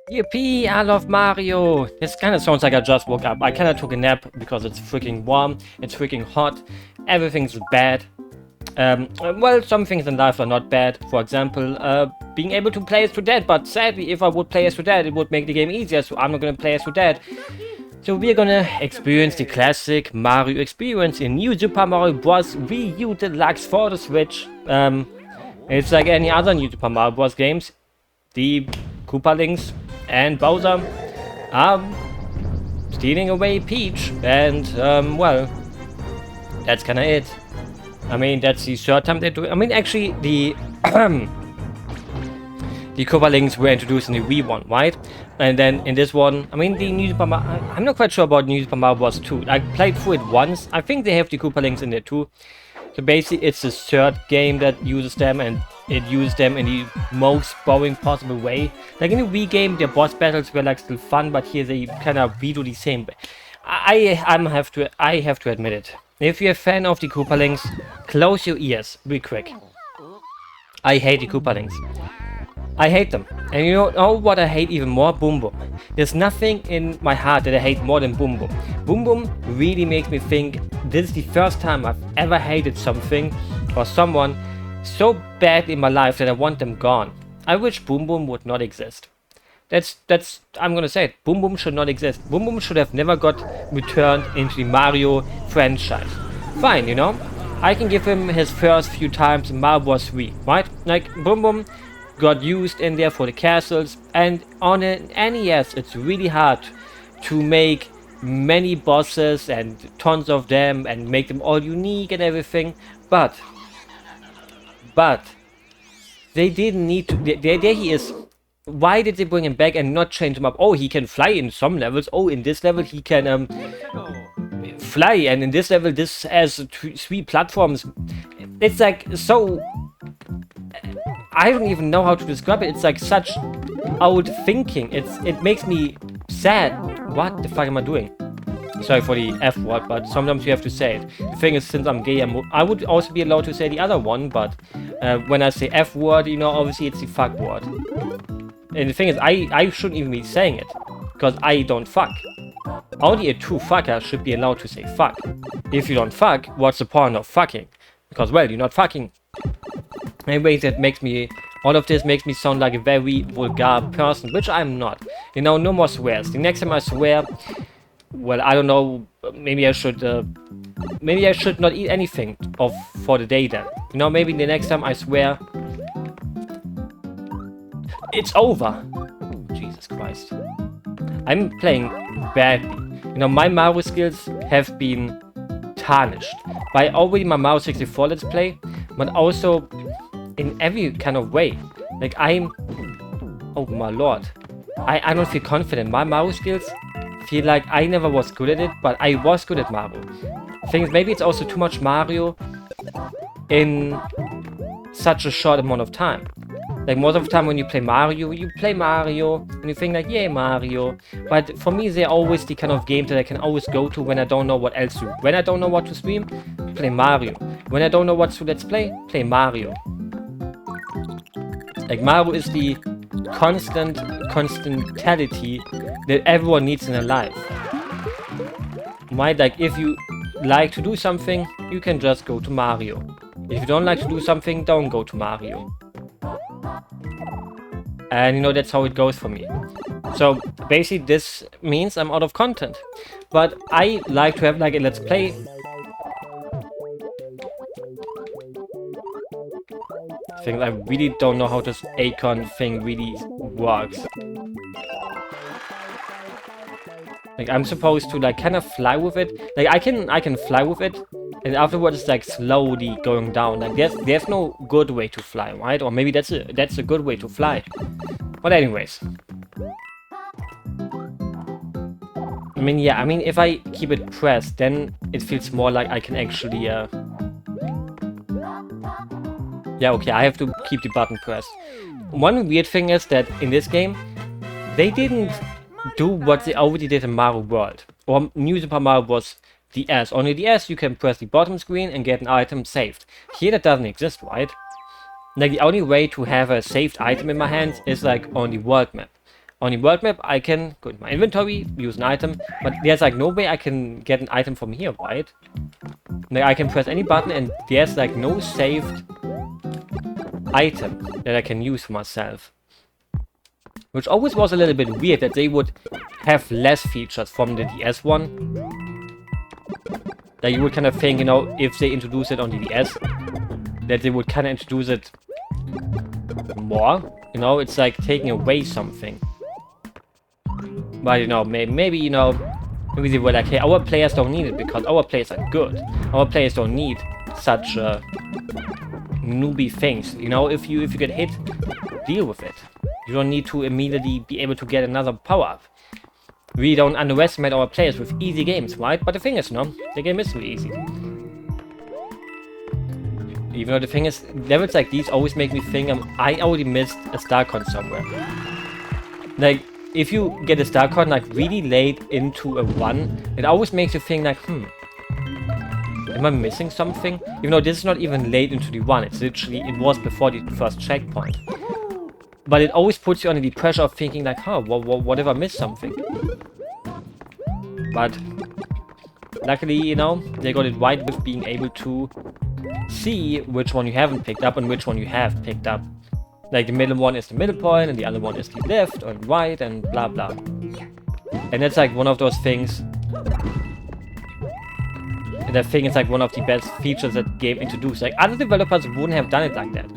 Yippee, I love Mario! This kind of sounds like I just woke up. I kind of took a nap because it's freaking warm, it's freaking hot, everything's bad. Well, some things in life are not bad. For example, being able to play as to dead, but sadly, if I would play as to dead, it would make the game easier, so I'm not gonna play as to dead. So we're gonna experience the classic Mario experience in New Super Mario Bros. Wii U Deluxe for the Switch. It's like any other New Super Mario Bros. Games. The Koopalings and Bowser are stealing away Peach, and well, that's kinda it. I mean, that's the third time they do it. I mean, actually, the the Koopalings were introduced in the Wii one, right? And then in this one, I mean, the New Super Mario, I'm not quite sure about New Super Mario Bros. 2. I played through it once. I think they have the Koopalings in there too. So basically, it's the third game that uses them, and it used them in the most boring possible way. Like in the Wii game, their boss battles were like still fun, but here they kind of redo the same. I have to admit it. If you're a fan of the Koopalings, close your ears real quick. I hate the Koopalings. I hate them. And you know what I hate even more? Boom Boom. There's nothing in my heart that I hate more than Boom Boom. Boom Boom really makes me think this is the first time I've ever hated something or someone so bad in my life that I want them gone. I wish Boom Boom would not exist. I'm gonna say it. Boom Boom should not exist. Boom Boom should have never got returned into the Mario franchise. Fine, you know? I can give him his first few times in Mario Bros. 3, right? Like, Boom Boom got used in there for the castles, and on an NES it's really hard to make many bosses and tons of them and make them all unique and everything, but they didn't need to. There he is. Why did they bring him back and not change him up? Oh, he can fly in some levels. Oh, in this level he can fly, and in this level this has 3 platforms. It's like so, I don't even know how to describe it. It's like such old thinking. It makes me sad. What the fuck am I doing? Sorry for the F word, but sometimes you have to say it. The thing is, since I'm gay, I would also be allowed to say the other one, but when I say F word, you know, obviously it's the fuck word. And the thing is, I shouldn't even be saying it, because I don't fuck. Only a true fucker should be allowed to say fuck. If you don't fuck, what's the point of fucking? Because, well, you're not fucking. Anyways, all of this makes me sound like a very vulgar person, which I'm not. You know, no more swears. The next time I swear, well, I don't know, maybe I should not eat anything for the day then. You know, maybe the next time I swear, it's over. Oh, Jesus Christ. I'm playing badly. You know, my Mario skills have been tarnished by already my Mario 64 Let's Play, but also in every kind of way. Like, oh my lord. I don't feel confident. My Mario skills feel like I never was good at it, but I was good at Mario. Things, maybe it's also too much Mario in such a short amount of time. Like, most of the time when you play Mario, and you think like, yeah, Mario. But for me, they're always the kind of games that I can always go to when I don't know what else to do. When I don't know what to stream, play Mario. When I don't know what to let's play Mario. Like, Mario is the constantality that everyone needs in their life. Right? Like, if you like to do something, you can just go to Mario. If you don't like to do something, don't go to Mario. And you know, that's how it goes for me. So basically this means I'm out of content. But I like to have like a let's play. Thing, I really don't know how this acorn thing really works. Like, I'm supposed to like kind of fly with it. Like, I can fly with it, and afterwards it's like slowly going down. Like, there's no good way to fly, right? Or maybe that's a good way to fly. But anyways, I mean, yeah, I mean, if I keep it pressed, then it feels more like I can actually yeah, okay, I have to keep the button pressed. One weird thing is that in this game, they didn't do what they already did in Mario World or New Super Mario Bros. DS. On the DS, you can press the bottom screen and get an item saved. Here, that doesn't exist, right? Like, the only way to have a saved item in my hands is like on the world map. On the world map, I can go to my inventory, use an item, but there's like no way I can get an item from here, right? Like, I can press any button and there's like no saved item that I can use for myself. Which always was a little bit weird that they would have less features from the DS one. That you would kind of think, you know, if they introduce it on the DS, that they would kind of introduce it more. You know, it's like taking away something. But, you know, maybe, you know, maybe they were like, hey, our players don't need it because our players are good. Our players don't need such newbie things. You know, if you get hit, deal with it. You don't need to immediately be able to get another power-up. We don't underestimate our players with easy games, right? But the thing is, no, the game is really easy. Even though the thing is, levels like these always make me think I already missed a StarCon somewhere. Like, if you get a StarCon like really late into a run, it always makes you think like, am I missing something? Even though this is not even late into the run, it's literally, it was before the first checkpoint. But it always puts you under the pressure of thinking like, what if I missed something? But luckily, you know, they got it right with being able to see which one you haven't picked up and which one you have picked up. Like the middle one is the middle point and the other one is the left and right and blah blah. And that's like one of those things. And I think it's like one of the best features that game introduced. Like other developers wouldn't have done it like that.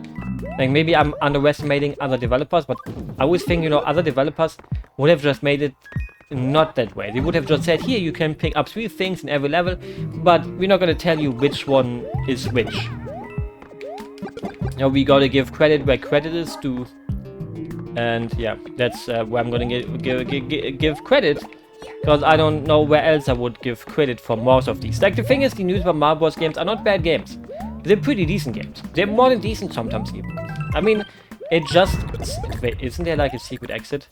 Like maybe I'm underestimating other developers, but I always think, you know, other developers would have just made it not that way. They would have just said, here you can pick up 3 things in every level, but we're not going to tell you which one is which. You know, we got to give credit where credit is due. And yeah, that's where I'm going to give credit. Because I don't know where else I would give credit for most of these. Like the thing is, the new Super Mario Bros. Games are not bad games. They're pretty decent games. They're more than decent sometimes even. I mean, it just... Wait, isn't there like a secret exit?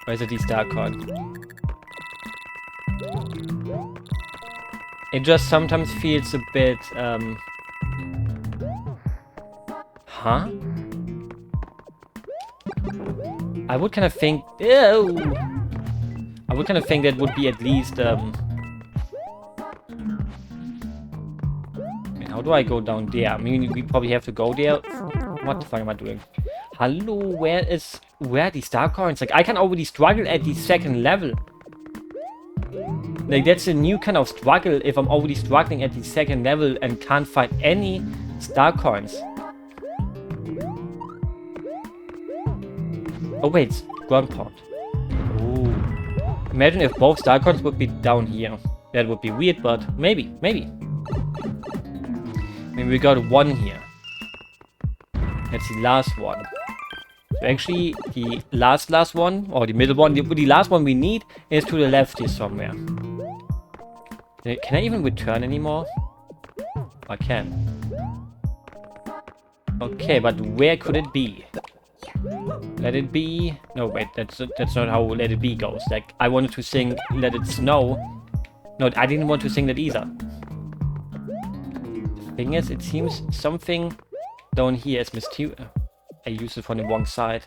Or is it the StarCon? It just sometimes feels a bit... Huh? I would kind of think... Ew! I would kind of think that would be at least... How do I go down there? I mean, we probably have to go there. What the fuck am I doing? Hello, where are the star coins? Like, I can already struggle at the 2nd level. Like, that's a new kind of struggle if I'm already struggling at the 2nd level and can't find any star coins. Oh wait, ground pound. Ooh. Imagine if both star coins would be down here. That would be weird, but maybe. Maybe we got 1 here. That's the last one. So actually, the last one, or the middle one, the last one we need is to the left here somewhere. Can I even return anymore? I can. Okay, but where could it be? Let it be... No, wait, that's not how Let It Be goes. Like, I wanted to sing Let It Snow. No, I didn't want to sing that either. Thing is, it seems something down here is mysterious. I used it from the wrong side.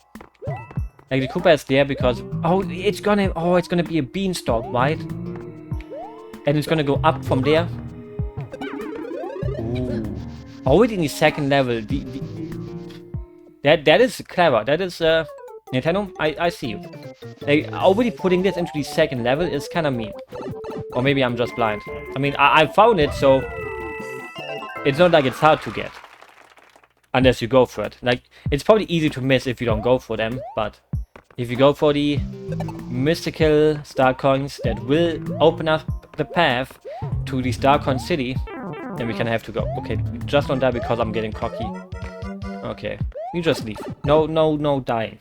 Like the Koopa is there because it's gonna be a beanstalk, right? And it's gonna go up from there. Ooh. Already in the 2nd level. That is clever. That is Nintendo. I see you. Like already putting this into the 2nd level is kind of mean. Or maybe I'm just blind. I mean, I found it, so it's not like it's hard to get. Unless you go for it. Like, it's probably easy to miss if you don't go for them, but if you go for the mystical star coins that will open up the path to the StarCon city, then we can have to go. Okay, just don't die because I'm getting cocky. Okay, you just leave. No dying.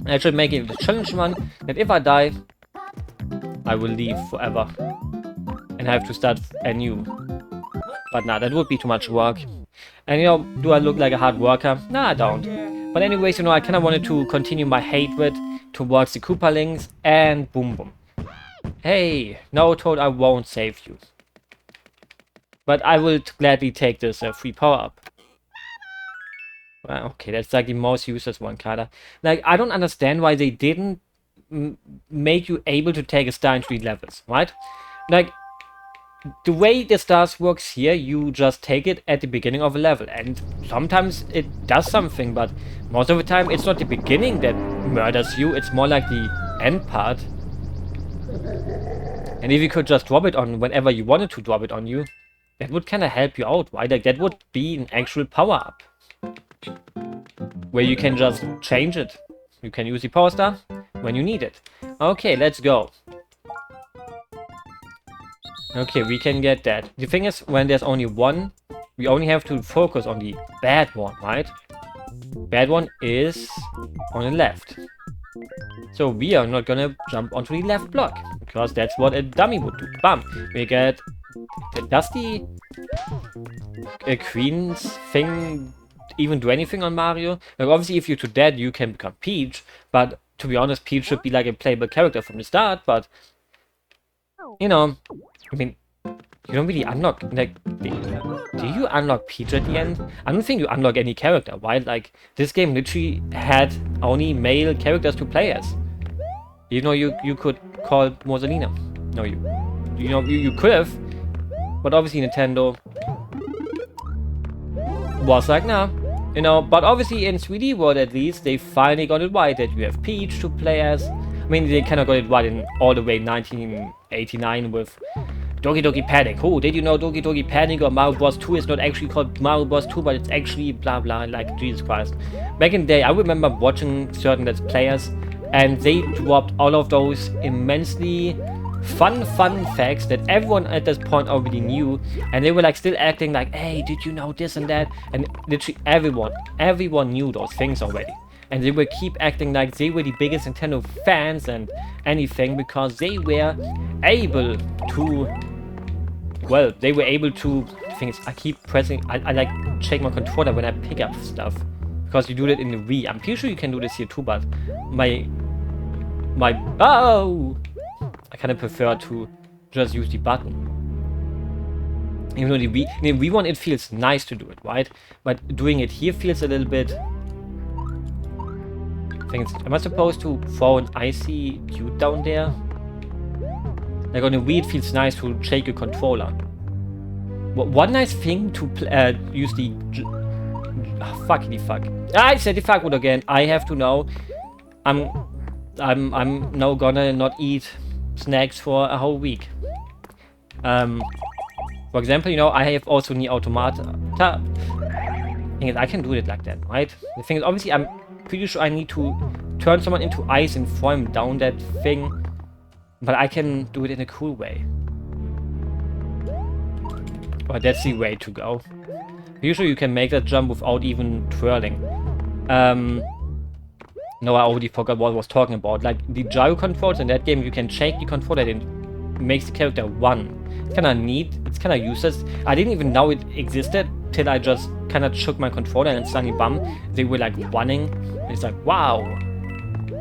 I should make it a challenge one that if I die, I will leave forever and have to start anew. But nah, that would be too much work. And you know, do I look like a hard worker? Nah, I don't. But anyways, you know, I kind of wanted to continue my hatred towards the Koopalings, and boom boom. Hey, no Toad, I won't save you. But I will gladly take this free power-up. Well, okay, that's like the most useless one, kinda. Like, I don't understand why they didn't make you able to take a star in 3 levels, right? Like, the way the stars works here, you just take it at the beginning of a level, and sometimes it does something, but most of the time it's not the beginning that murders you, it's more like the end part. And if you could just drop it on whenever you wanted to drop it on you, that would kind of help you out, right? Like, that would be an actual power-up, where you can just change it. You can use the power star when you need it. Okay, let's go. Okay, we can get that. The thing is, when there's only one, we only have to focus on the bad one, right? Bad one is on the left. So we are not gonna jump onto the left block, because that's what a dummy would do. Bam! We get... Does the Queen's thing even do anything on Mario? Like, obviously, if you're too dead, you can become Peach, but to be honest, Peach should be like a playable character from the start, but... You know... I mean, you don't really unlock, like, do you unlock Peach at the end? I don't think you unlock any character, right? Like, this game literally had only male characters to play as. You know, you could call Rosalina. No, you could have, but obviously Nintendo was like, nah. You know, but obviously in 3D World at least, they finally got it right that you have Peach to play as. I mean, they kind of got it right in all the way 1989 with Doki Doki Panic. Oh, did you know Doki Doki Panic or Mario Bros 2 is not actually called Mario Bros 2, but it's actually blah blah, like, Jesus Christ. Back in the day, I remember watching certain Let's Players, and they dropped all of those immensely fun facts that everyone at this point already knew, and they were like still acting like, hey, did you know this and that? And literally everyone knew those things already. And they would keep acting like they were the biggest Nintendo fans and anything, because they were able to... Well, they were able to... The thing is, I keep pressing... I like check my controller when I pick up stuff, because you do that in the Wii. I'm pretty sure you can do this here too, but my... Oh! I kind of prefer to just use the button. Even though in the Wii one, it feels nice to do it, right? But doing it here feels a little bit... Am I supposed to throw an icy cube down there? Like on the Wii, it feels nice to shake a controller. One nice thing to use the... fuckity fuck. I said the fuck word again. I have to know. I'm now gonna not eat snacks for a whole week. For example, you know, I have also Nier Automata. Thing is, I can do it like that, right? The thing is, obviously, I'm pretty sure I need to turn someone into ice and throw him down that thing, but I can do it in a cool way. But that's the way to go. Usually you can make that jump without even twirling. No, I already forgot what I was talking about. Like, the gyro controls in that game, you can shake the controller and it makes the character run. It's kind of neat. It's kind of useless. I didn't even know it existed till I just kind of shook my controller and suddenly, bum, they were like running. And it's like, wow.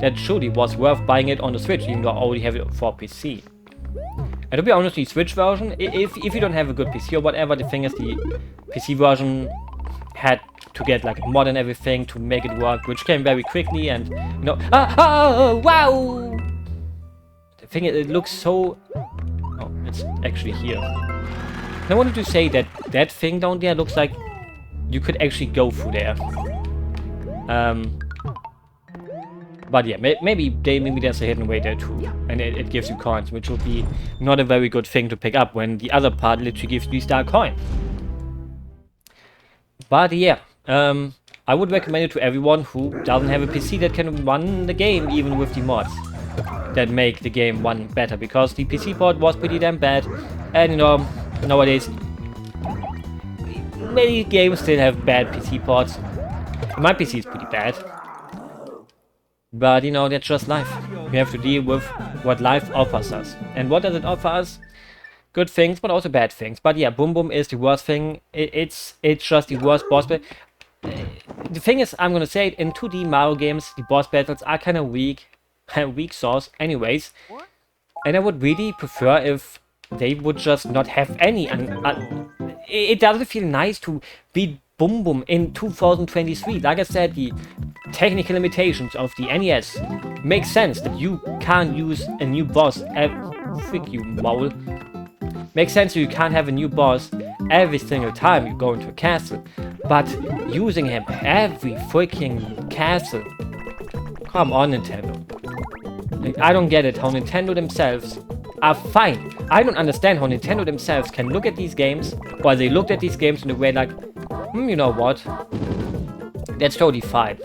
That surely was worth buying it on the Switch, even though I already have it for PC. And to be honest, the Switch version, if you don't have a good PC or whatever, the thing is, the PC version had to get like a mod and everything to make it work, which came very quickly, and you know, wow! The thing is, it looks so... Oh, it's actually here. I wanted to say that that thing down there looks like you could actually go through there. But yeah, maybe there's a hidden way there too, and it gives you coins, which would be not a very good thing to pick up when the other part literally gives you star coin. But yeah, I would recommend it to everyone who doesn't have a PC that can run the game even with the mods that make the game run better, because the PC port was pretty damn bad, and you know, nowadays many games still have bad PC ports. My PC is pretty bad. But, you know, that's just life. We have to deal with what life offers us. And what does it offer us? Good things, but also bad things. But yeah, Boom Boom is the worst thing. It's just the worst boss battle. The thing is, I'm gonna say it, in 2D Mario games, the boss battles are kind of weak. Weak sauce anyways. And I would really prefer if they would just not have any. And it doesn't feel nice to be boom boom in 2023. Like I said, the technical limitations of the NES make sense that you can't use a new boss frick you mole. Makes sense that you can't have a new boss every single time you go into a castle. But using him every freaking castle. Come on, Nintendo. Like, I don't get it how Nintendo themselves are fine. I don't understand how Nintendo themselves can look at these games, or they looked at these games in a way like, you know what? That's totally fine.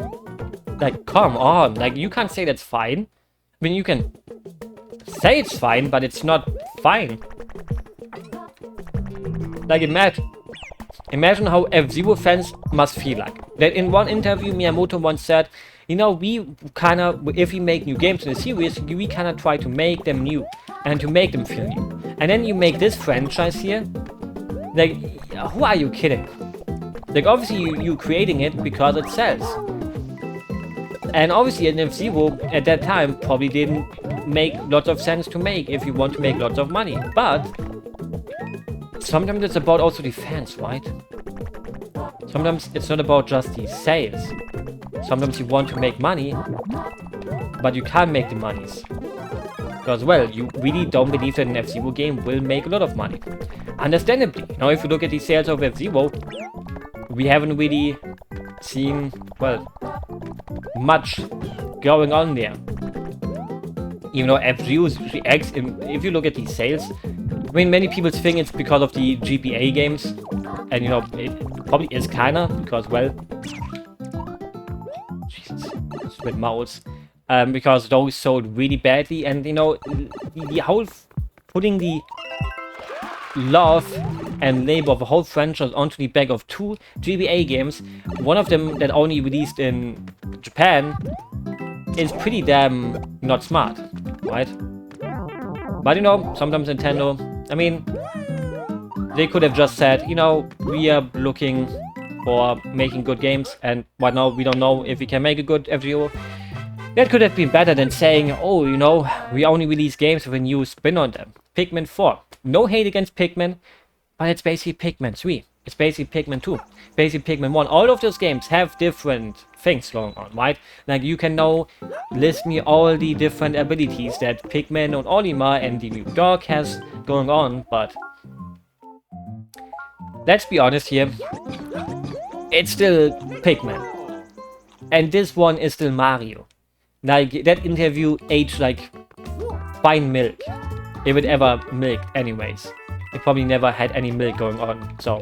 Like, come on. Like, you can't say that's fine. I mean, you can say it's fine, but it's not fine. Like, imagine how F-Zero fans must feel like. That in one interview, Miyamoto once said, you know, we kinda, if we make new games in the series, we kinda try to make them new. And to make them feel new. And then you make this franchise here? Like, who are you kidding? Like, obviously you creating it because it sells. And obviously an F-Zero at that time probably didn't make lots of sense to make if you want to make lots of money. But sometimes it's about also the fans, right? Sometimes it's not about just the sales. Sometimes you want to make money, but you can't make the monies. Because, well, you really don't believe that an F-Zero game will make a lot of money. Understandably. Now, if you look at the sales of F-Zero, we haven't really seen, well, much going on there. Even though F-Zero reacts, if you look at the sales, I mean, many people think it's because of the GBA games. And, you know, it probably is kinda, because, well... Jesus, with mouse. Because those sold really badly, and you know, the whole putting the love and labor of a whole franchise onto the back of 2 GBA games, one of them that only released in Japan, is pretty damn not smart, right? But you know, sometimes Nintendo, I mean, they could have just said, you know, we are looking for making good games, and right now we don't know if we can make a good F-Zero. That could have been better than saying, oh, you know, we only release games with a new spin on them. Pikmin 4. No hate against Pikmin, but it's basically Pikmin 3. It's basically Pikmin 2. Basically Pikmin 1. All of those games have different things going on, right? Like, you can now list me all the different abilities that Pikmin and Olimar and the new dog has going on, but... let's be honest here. It's still Pikmin. And this one is still Mario. Like, that interview aged like fine milk. If it ever milked anyways. It probably never had any milk going on, so...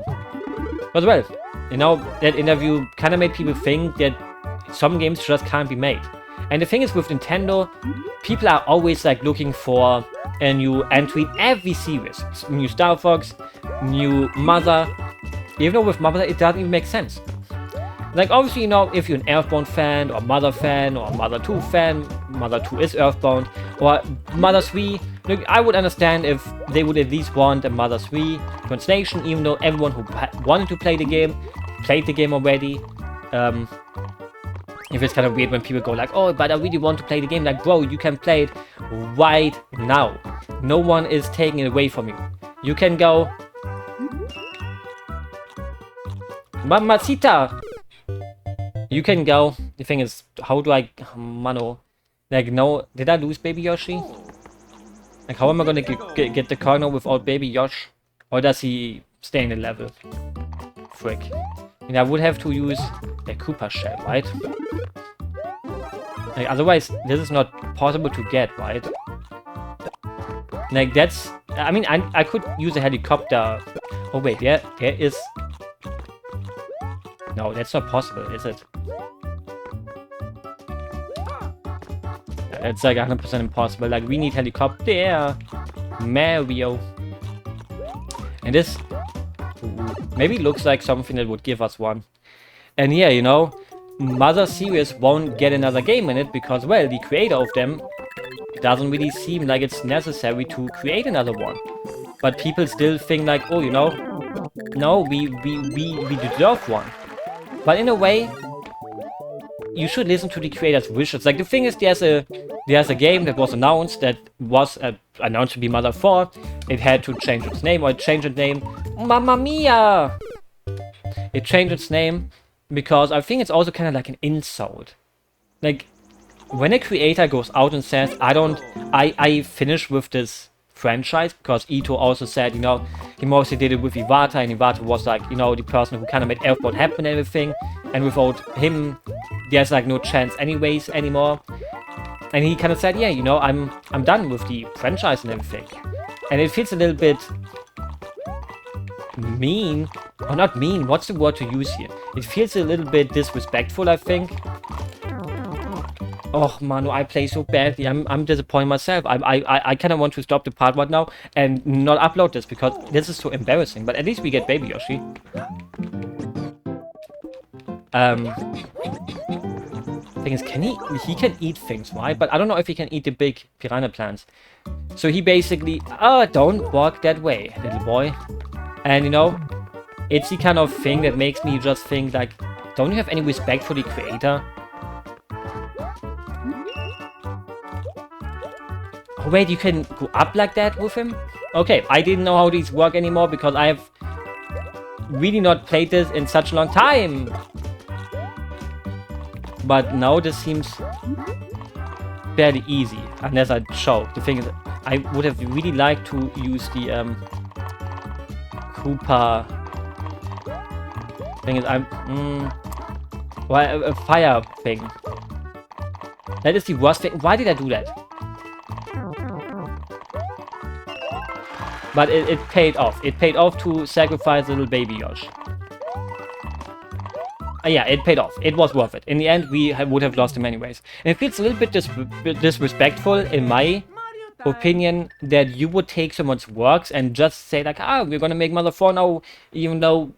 But well, you know, that interview kind of made people think that some games just can't be made. And the thing is with Nintendo, people are always like looking for a new entry in every series. New Star Fox, new Mother. Even though with Mother it doesn't even make sense. Like, obviously, you know, if you're an Earthbound fan, or Mother fan, or Mother 2 fan, Mother 2 is Earthbound, or Mother 3, look, I would understand if they would at least want a Mother 3 translation, even though everyone who wanted to play the game, played the game already. If it's kind of weird when people go like, oh, but I really want to play the game. Like, bro, you can play it right now. No one is taking it away from you. You can go... Mamacita! You can go. The thing is, how do I... Mano. Like, no... Did I lose Baby Yoshi? Like, how am I gonna get the car now without Baby Yosh? Or does he stay in the level? Frick. I mean, I would have to use the Koopa shell, right? Like, otherwise, this is not possible to get, right? Like, that's... I mean, I could use a helicopter. Oh, wait, yeah, there is... No, that's not possible, is it? It's like 100% impossible. Like, we need helicopter. Mario. And this maybe looks like something that would give us one. And yeah, you know, Mother series won't get another game in it because, well, the creator of them doesn't really seem like it's necessary to create another one. But people still think like, oh, you know, no, we deserve one. But in a way, you should listen to the creator's wishes. Like, the thing is, there's a game that was announced announced to be Mother 4. It had to change its name, or change its name. Mamma mia! it changed its name because I think it's also kind of like an insult. Like, when a creator goes out and says, I finish with this franchise, because Ito also said, you know, he mostly did it with Iwata, and Iwata was like, you know, the person who kind of made Earthbound happen and everything, and without him, there's like no chance anyways anymore. And he kind of said, yeah, you know, I'm done with the franchise and everything. And it feels a little bit mean, or not mean, what's the word to use here? It feels a little bit disrespectful, I think. Oh, Manu, I play so badly. I'm disappointed myself. I kind of want to stop the part right now and not upload this because this is so embarrassing. But at least we get Baby Yoshi. Thing is, he can eat things, right? But I don't know if he can eat the big piranha plants. So he basically, don't walk that way, little boy. And you know, it's the kind of thing that makes me just think like, don't you have any respect for the creator? Oh, wait, you can go up like that with him? Okay, I didn't know how these work anymore because I have really not played this in such a long time. But now this seems fairly easy, unless I choke. The thing is, I would have really liked to use the Koopa. Thing is, well, a fire thing. That is the worst thing. Why did I do that? But it paid off. It paid off to sacrifice little Baby Yosh. Yeah, it paid off. It was worth it. In the end, we would have lost him anyways. And it feels a little bit disrespectful, in my opinion, that you would take someone's works and just say like, we're gonna make Mother 4 now, even though,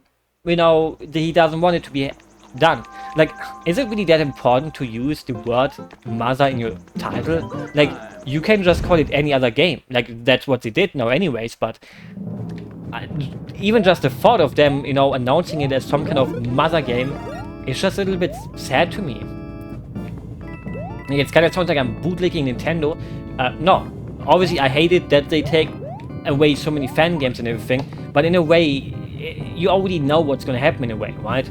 you know, he doesn't want it to be done. Like, is it really that important to use the word Mother in your title? Like, you can just call it any other game. Like, that's what they did now anyways, but even just the thought of them, you know, announcing it as some kind of Mother game is just a little bit sad to me. It's kind of sounds like I'm bootlegging Nintendo. No, obviously I hate it that they take away so many fan games and everything, but in a way, you already know what's gonna happen in a way, right?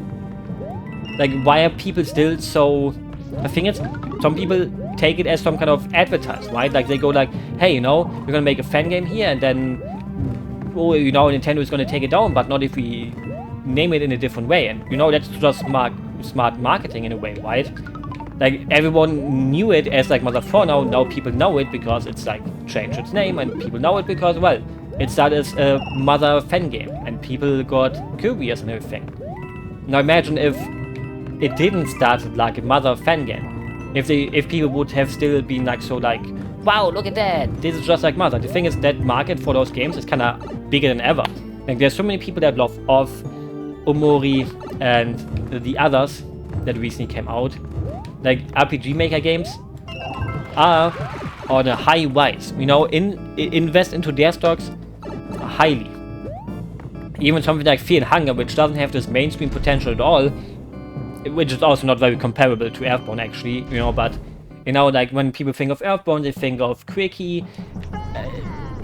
Like, why are people still so... I think it's... Some people take it as some kind of advertise, right? Like, they go like, hey, you know, we're gonna make a fan game here, and then... Oh, you know, Nintendo is gonna take it down, but not if we name it in a different way. And, you know, that's just smart marketing in a way, right? Like, everyone knew it as, like, Mother 4 now people know it because it's, like, changed its name, and people know it because, well, it started as a Mother fan game, and people got curious and everything. Now, imagine if it didn't start like a Mother fan game. If people would have still been like so like, wow, look at that, this is just like Mother. The thing is, that market for those games is kind of bigger than ever. Like, there's so many people that love Off, Omori, and the others that recently came out. Like, RPG Maker games are on a high rise. You know, invest into their stocks highly. Even something like Fear and Hunger, which doesn't have this mainstream potential at all, which is also not very comparable to Earthbound actually, you know, but, you know, like, when people think of Earthbound, they think of quirky,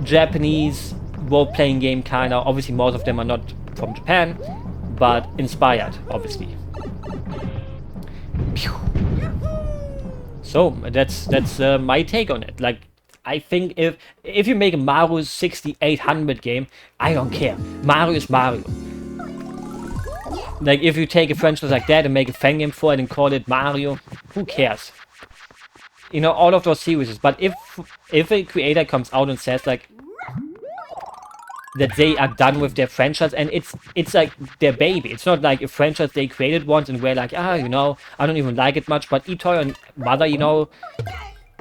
Japanese role-playing game kinda. Obviously, most of them are not from Japan, but inspired, obviously. So, that's my take on it. Like, I think if you make a Mario 6800 game, I don't care. Mario is Mario. Like, if you take a franchise like that and make a fan game for it and call it Mario, who cares? You know, all of those series. But if a creator comes out and says like that they are done with their franchise, and it's like their baby. It's not like a franchise they created once and we're like, you know, I don't even like it much. But Itoy and Mother, you know,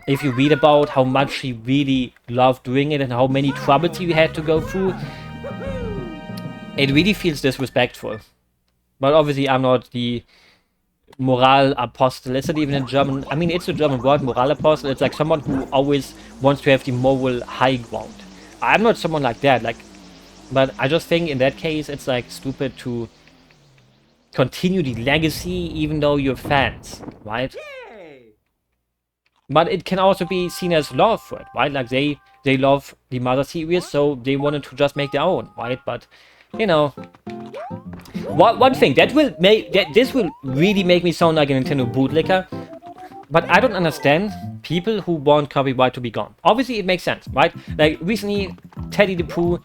if you read about how much he really loved doing it and how many troubles he had to go through, it really feels disrespectful. But obviously, I'm not the moral apostle. Is it even in German? I mean, it's a German word, moral apostle. It's like someone who always wants to have the moral high ground. I'm not someone like that. Like, but I just think in that case, it's like stupid to continue the legacy even though you're fans, right? But it can also be seen as love for it, right? Like, they love the Mother series, so they wanted to just make their own, right? But, you know, one thing that will make this will really make me sound like a Nintendo bootlicker, but I don't understand people who want copyright to be gone. Obviously, it makes sense, right? Like recently, Teddy the Pooh,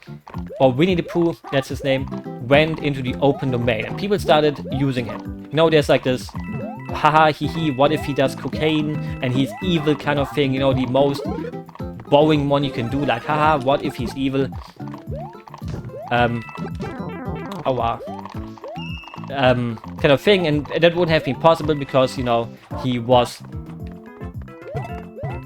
or Winnie the Pooh, that's his name, went into the open domain, and people started using him. You know, there's like this, haha, hee, what if he does cocaine and he's evil kind of thing. You know, the most boring one you can do, like, haha, what if he's evil? Oh wow. Kind of thing, and that wouldn't have been possible because, you know, he was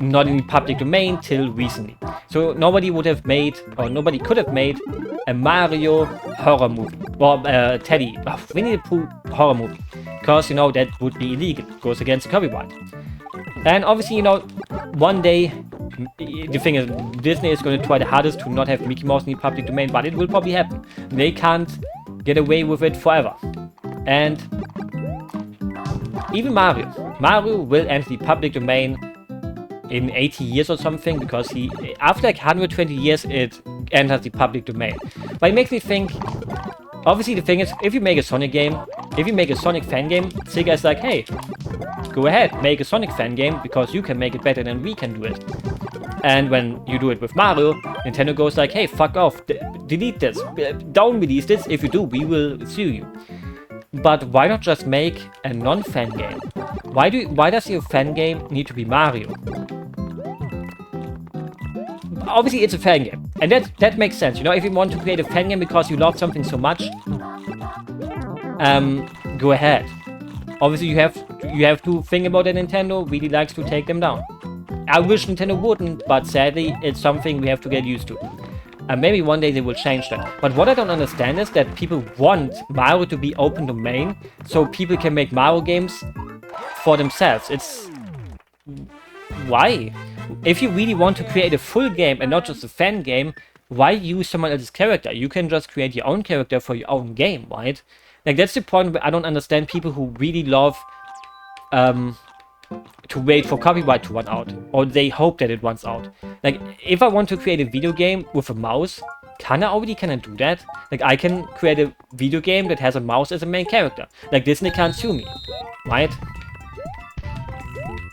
not in the public domain till recently. So nobody would have made, or nobody could have made, a Mario horror movie, or Winnie the Pooh horror movie, because, you know, that would be illegal, it goes against copyright. And obviously, you know, one day, the thing is, Disney is going to try the hardest to not have Mickey Mouse in the public domain, but it will probably happen. They can't get away with it forever. And even Mario will enter the public domain in 80 years or something, because after like 120 years it enters the public domain. But it makes me think, obviously the thing is, if you make a Sonic game, if you make a Sonic fan game, Sega is like, hey, go ahead, make a Sonic fan game, because you can make it better than we can do it. And when you do it with Mario, Nintendo goes like, hey, fuck off, delete this, don't release this, if you do, we will sue you. But why not just make a non-fan game? Why does your fan game need to be Mario? Obviously, it's a fan game, and that makes sense. You know, if you want to create a fan game because you love something so much, go ahead. Obviously, you have to think about that Nintendo really likes to take them down. I wish Nintendo wouldn't, but sadly, it's something we have to get used to. And maybe one day they will change that. But what I don't understand is that people want Mario to be open domain, so people can make Mario games for themselves. It's... why? If you really want to create a full game and not just a fan game, why use someone else's character? You can just create your own character for your own game, right? Like, that's the point where I don't understand people who really love to wait for copyright to run out, or they hope that it runs out. Like, if I want to create a video game with a mouse, can I do that? Like, I can create a video game that has a mouse as a main character. Like, Disney can't sue me, right?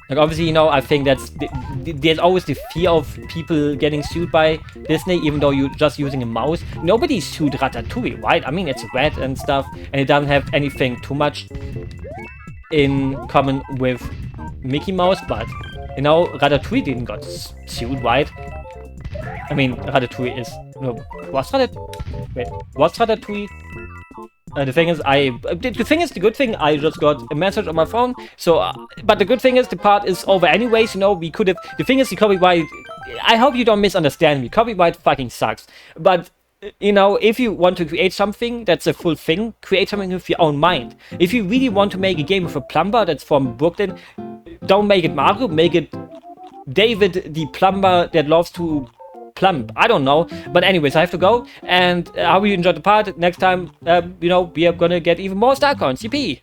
Like, obviously, you know, I think there's always the fear of people getting sued by Disney, even though you're just using a mouse. Nobody sued Ratatouille, right? I mean, it's red and stuff, and it doesn't have anything too much in common with Mickey Mouse, but, you know, Ratatouille didn't got sued, right? I mean, Ratatouille is... no, was Ratatouille? The thing is, the good thing, I just got a message on my phone, so, but the good thing is, the part is over anyways, you know, we could have... The thing is, the copyright... I hope you don't misunderstand me, copyright fucking sucks, but... You know, if you want to create something that's a full thing, create something with your own mind. If you really want to make a game with a plumber that's from Brooklyn, don't make it Mario, make it David the plumber that loves to plumb. I don't know. But anyways, I have to go. And I hope you enjoyed the part. Next time, you know, we are gonna get even more star coins. Yippee!